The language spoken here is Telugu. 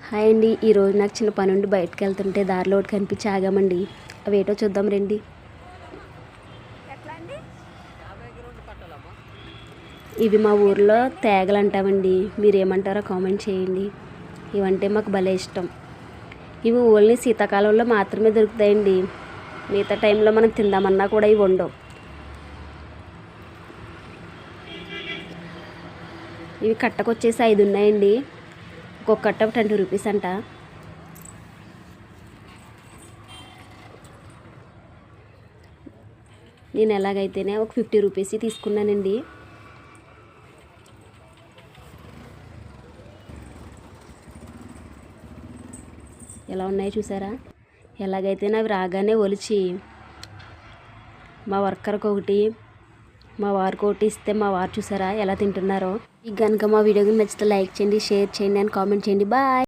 హాయ్ అండి. ఈరోజు నాకు చిన్న పని ఉండి బయటకు వెళ్తుంటే దారిలో ఒకటి కనిపించి ఆగామండి. అవి ఏటో చూద్దాం రండి. ఇవి మా ఊర్లో తేగలు అంటామండి. మీరు ఏమంటారో కామెంట్ చేయండి. ఇవంటే మాకు భలే ఇష్టం. ఇవి ఓన్లీ శీతాకాలంలో మాత్రమే దొరుకుతాయండి. మిగతా టైంలో మనం తిందామన్నా కూడా ఇవి ఉండవు. ఇవి కట్టకొచ్చేసి 5 ఉన్నాయండి. ఒక్కొక్క కట్ట 20 రూపీస్ అంట. నేను ఎలాగైతేనే ఒక 50 రూపీస్ తీసుకున్నానండి. ఎలా ఉన్నాయో చూసారా? ఎలాగైతే అవి రాగానే ఒలిచి మా వర్కర్కి ఒకటి, మా వారికి ఒకటి ఇస్తే మా వారు చూసారా ఎలా తింటున్నారో. ఈ కనుక మా వీడియో నచ్చితే లైక్ చేయండి, షేర్ చేయండి అండ్ కామెంట్ చేయండి. బాయ్.